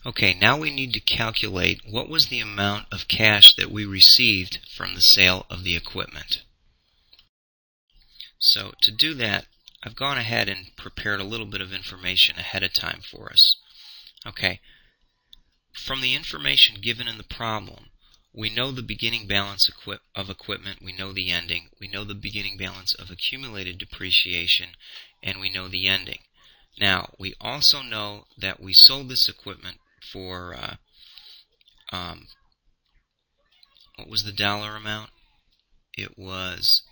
Okay, now we need to calculate what was the amount of cash that we received from the sale of the equipment. So to do that, I've gone ahead and prepared a little bit of information ahead of time for us. Okay, from the information given in the problem, we know the beginning balance of equipment, we know the ending, we know the beginning balance of accumulated depreciation, and we know the ending. Now, we also know that we sold this equipment for, what was the dollar amount? It was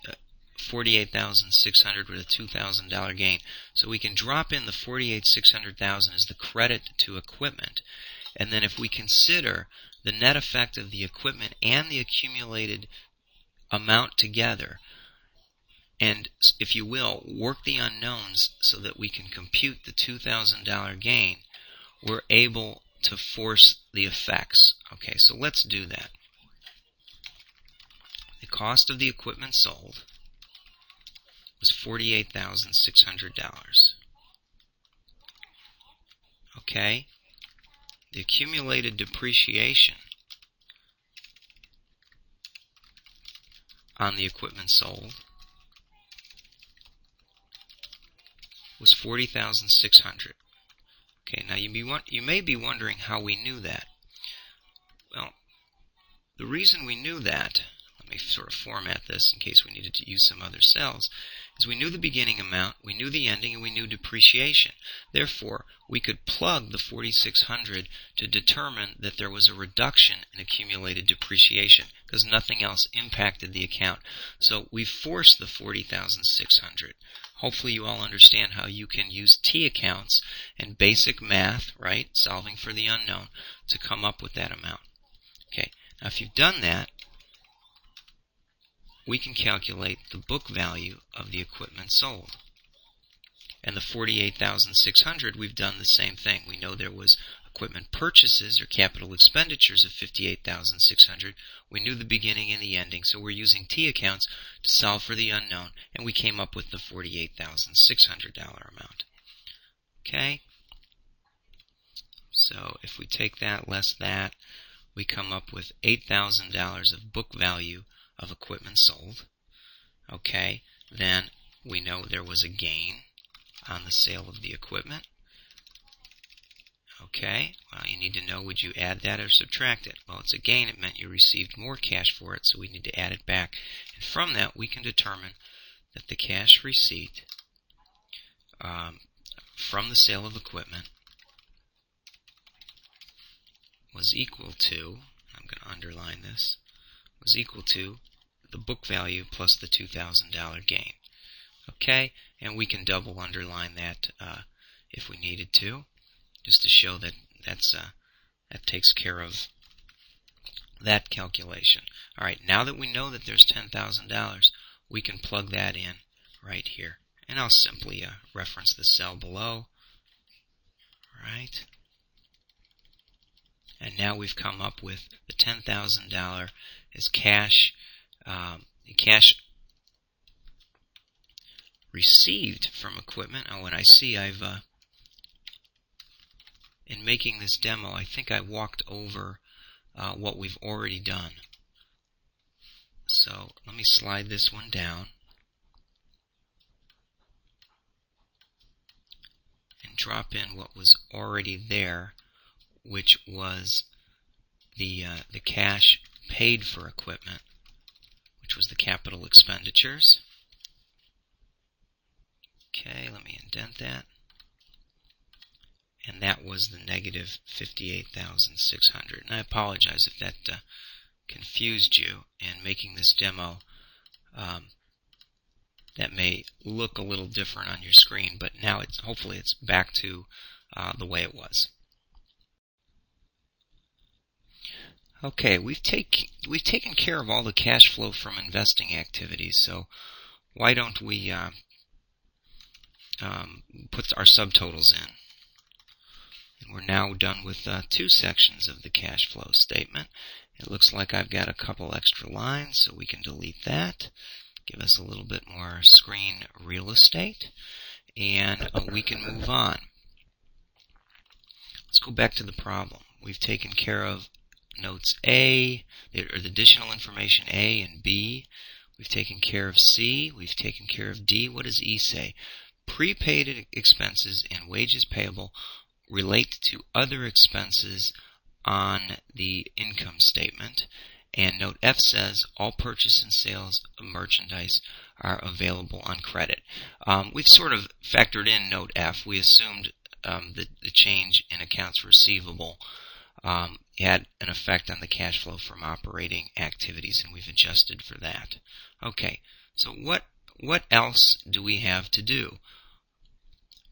$48,600 with a $2,000 gain. So we can drop in the $48,600 as the credit to equipment. And then if we consider the net effect of the equipment and the accumulated amount together, and if you will, work the unknowns so that we can compute the $2,000 gain, we're able to force the effects. Okay, so let's do that. The cost of the equipment sold was $48,600. Okay, the accumulated depreciation on the equipment sold was $40,600. Okay, now you may be wondering how we knew that. Well, the reason we knew that, let me sort of format this in case we needed to use some other cells, is we knew the beginning amount, we knew the ending, and we knew depreciation. Therefore, we could plug the $4,600 to determine that there was a reduction in accumulated depreciation because nothing else impacted the account. So we forced the $40,600. Hopefully you all understand how you can use T accounts and basic math, right, solving for the unknown, to come up with that amount. Okay, now if you've done that, we can calculate the book value of the equipment sold. And the $48,600, we've done the same thing. We know there was equipment purchases or capital expenditures of $58,600. We knew the beginning and the ending, so we're using T accounts to solve for the unknown, and we came up with the $48,600 amount. Okay? So if we take that less that, we come up with $8,000 of book value of equipment sold. Okay, then we know there was a gain on the sale of the equipment. Okay, well, you need to know, would you add that or subtract it? Well, it's a gain. It meant you received more cash for it, so we need to add it back. And from that, we can determine that the cash receipt from the sale of equipment was equal to, I'm going to underline this, was equal to the book value plus the $2,000 gain. Okay, and we can double underline that if we needed to, just to show that that takes care of that calculation. All right, now that we know that there's $10,000, we can plug that in right here. And I'll simply reference the cell below. All right. And now we've come up with the $10,000 as cash, cash received from equipment. Oh, and I see I've, in making this demo, I think I walked over what we've already done. So let me slide this one down and drop in what was already there, which was the cash paid for equipment, which was the capital expenditures. Okay, let me indent that. And that was the negative $58,600. And I apologize if that confused you in making this demo. That may look a little different on your screen, but now hopefully it's back to the way it was. Okay, we've taken care of all the cash flow from investing activities, so why don't we put our subtotals in? And we're now done with 2 sections of the cash flow statement. It looks like I've got a couple extra lines, so we can delete that. Give us a little bit more screen real estate, and we can move on. let's go back to the problem. We've taken care of notes A, or the additional information A and B. We've taken care of C. We've taken care of D. What does E say? Prepaid expenses and wages payable relate to other expenses on the income statement. And note F says all purchase and sales of merchandise are available on credit. We've sort of factored in note F. We assumed that the change in accounts receivable had an effect on the cash flow from operating activities, and we've adjusted for that. Okay, so what else do we have to do?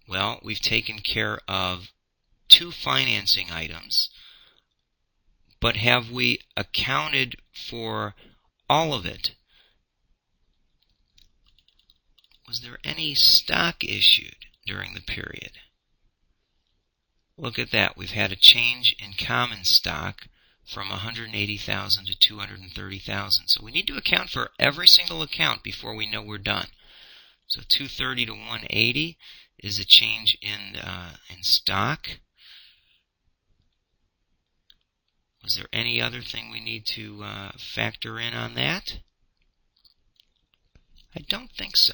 Well, we've taken care of 2 financing items, but have we accounted for all of it? Was there any stock issued during the period? Look at that. We've had a change in common stock from 180,000 to 230,000. So we need to account for every single account before we know we're done. So 230 to 180 is a change in stock. Was there any other thing we need to factor in on that? I don't think so.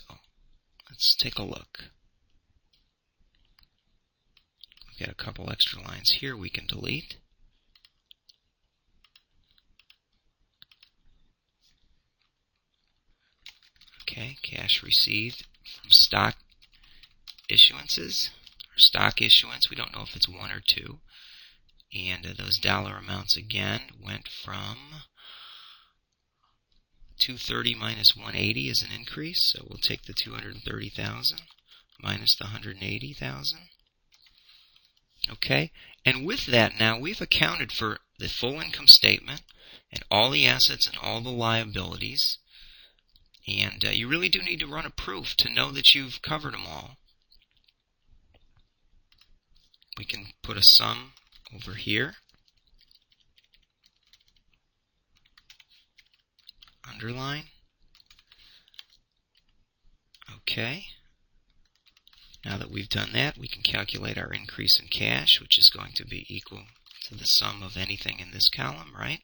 Let's take a look. We've got a couple extra lines here we can delete. Okay, cash received from stock issuances, or stock issuance. We don't know if it's 1 or 2. And those dollar amounts again went from 230 minus 180 is an increase, so we'll take the 230,000 minus the 180,000. Okay, and with that now we've accounted for the full income statement and all the assets and all the liabilities. And you really do need to run a proof to know that you've covered them all. We can put a sum over here. Underline. Okay. Now that we've done that, we can calculate our increase in cash, which is going to be equal to the sum of anything in this column, right?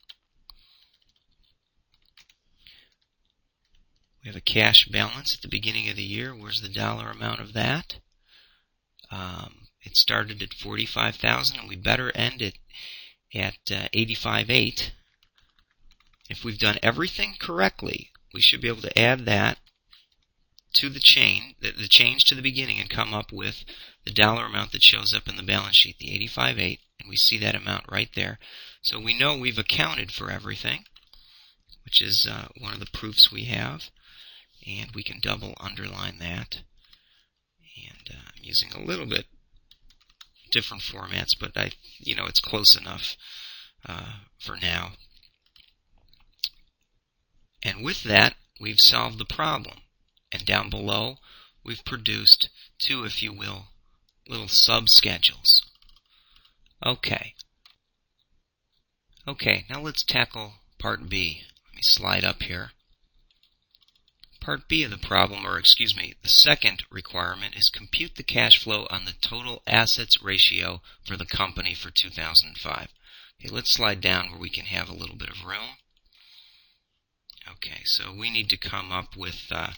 We have a cash balance at the beginning of the year. Where's the dollar amount of that? It started at 45,000, and we better end it at 85.8. If we've done everything correctly, we should be able to add that to the change to the beginning, and come up with the dollar amount that shows up in the balance sheet, the 85.8, and we see that amount right there. So we know we've accounted for everything, which is one of the proofs we have, and we can double underline that. And I'm using a little bit different formats, but it's close enough for now. And with that, we've solved the problem. And down below, we've produced 2, if you will, little sub-schedules. Okay, now let's tackle part B. Let me slide up here. Part B of the problem, the second requirement is compute the cash flow on the total assets ratio for the company for 2005. Okay, let's slide down where we can have a little bit of room. Okay, so we need to come up with the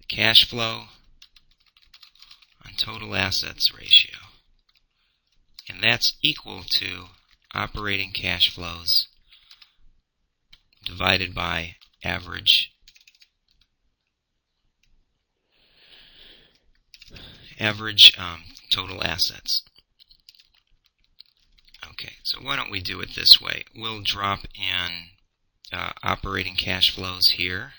cash flow on total assets ratio. And that's equal to operating cash flows divided by average total assets. Okay, so why don't we do it this way? We'll drop in operating cash flows here.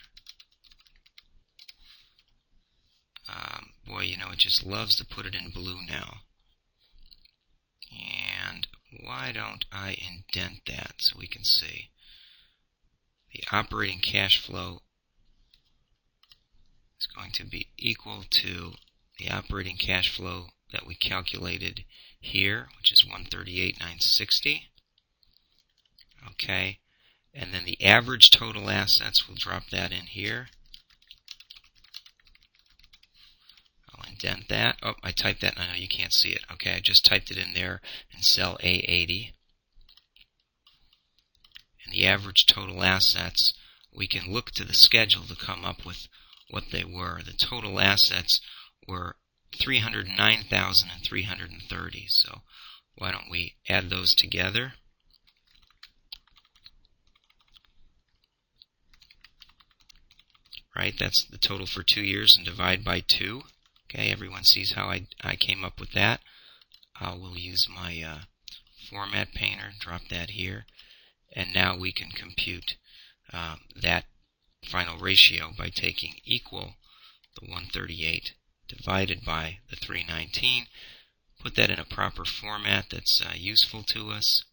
Boy, it just loves to put it in blue now. And why don't I indent that so we can see? The operating cash flow is going to be equal to the operating cash flow that we calculated here, which is 138,960. Okay, and then the average total assets, we'll drop that in here. I'll indent that. Oh, I typed that, and I know you can't see it. Okay, I just typed it in there in cell A80. And the average total assets, we can look to the schedule to come up with what they were. The total assets were 309,330. So why don't we add those together? Right, that's the total for 2 years, and divide by 2. Okay, everyone sees how I came up with that. We'll use my format painter, drop that here, and now we can compute that final ratio by taking equal the 138 divided by the 319, put that in a proper format that's useful to us,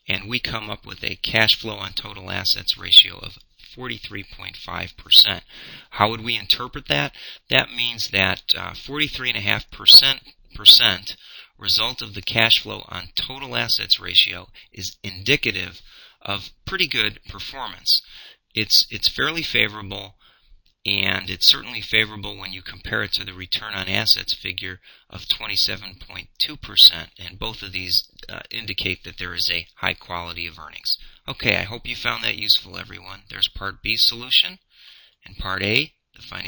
and we come up with a cash flow on total assets ratio of 43.5%. How would we interpret that? That means that 43.5% result of the cash flow on total assets ratio is indicative of pretty good performance. It's fairly favorable, and it's certainly favorable when you compare it to the return on assets figure of 27.2%, and both of these indicate that there is a high quality of earnings. Okay, I hope you found that useful, everyone. There's Part B solution, and Part A, the financial